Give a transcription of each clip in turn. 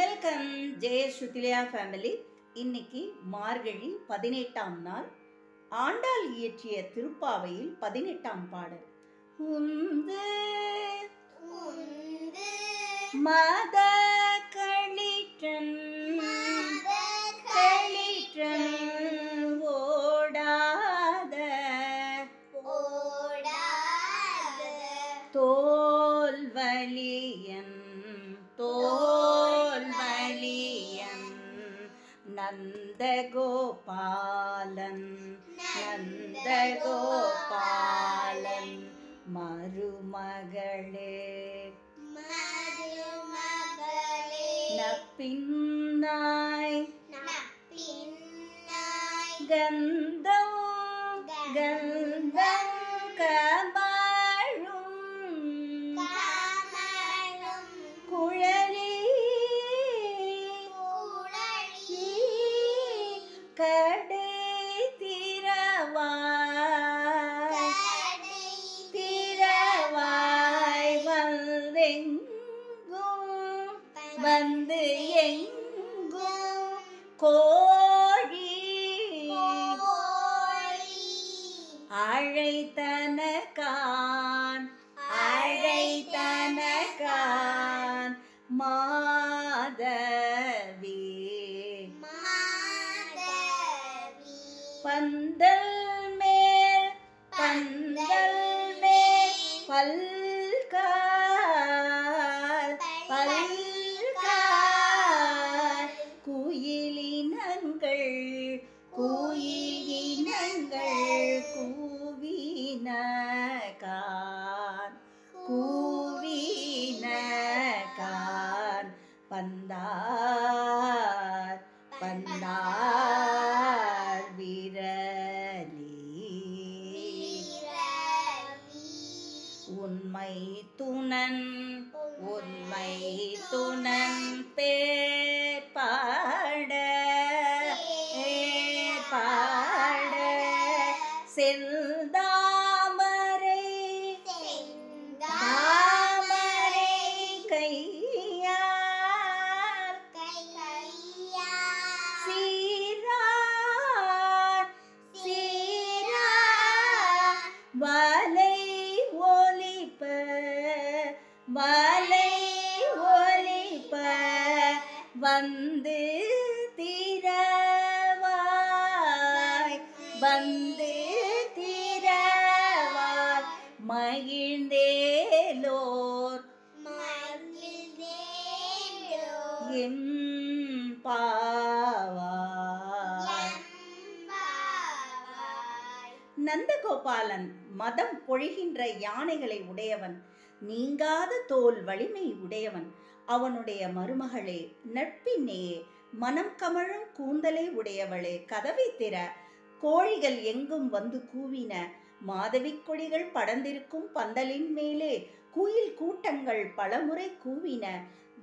Welcome ஜெயஸ்ருதிலயா family. இன்னைக்கு மார்கழி 18ஆம் நாள். ஆண்டாள் இயற்றிய திருப்பாவையில் 18ஆம் பாடல். உந்து மத களிற்றன் ஓடாத தோல்வலியன் நந்தகோபாலன் மருமகளே நப்பின்னாய் கந்தம் கமழும் குழலி கடை திரவாய் வந்து எங்கும் கோழி அழைத்தனகான் மாதவி பந்தல் மேல் பல்கால் குயிலினங்கள் கூவினகான் பந்தார் விரலி உண்மை துணன் பேர் பாட செந்தாமரை கையார் சீரா வலை ஒலிப்ப வந்து திரவாய் மகிழ்ந்தேலோர் என் பாவாய். நந்தகோபாலன் மதம் பொழிகின்ற யானைகளை உடையவன், நீங்காத தோல் வலிமை உடையவன். அவனுடைய மருமகளே, நட்பின்னே, மனம் கமழும் கூந்தலை உடையவளே, கதவை திற. கோழிகள் எங்கும் வந்து கூவின. மாதவி கொடிகள் படர்ந்திருக்கும் பந்தலின் மேலே குயில் கூட்டங்கள் பலமுறை கூவின.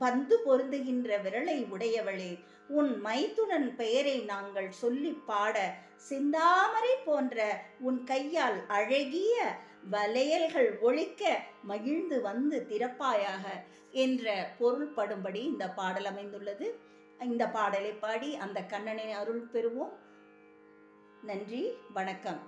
பந்து பொருந்துகின்ற விரலை உடையவளே, உன் மைத்துனன் பெயரை நாங்கள் சொல்லி பாட சிந்தாமரை போன்ற உன் கையால் அழகிய வளையல்கள் ஒழிக்க மகிழ்ந்து வந்து திறப்பாயாக என்ற பொருள்படும்படி இந்த பாடல் அமைந்துள்ளது. இந்த பாடலை பாடி அந்த கண்ணனை அருள் பெறுவோம். நன்றி, வணக்கம்.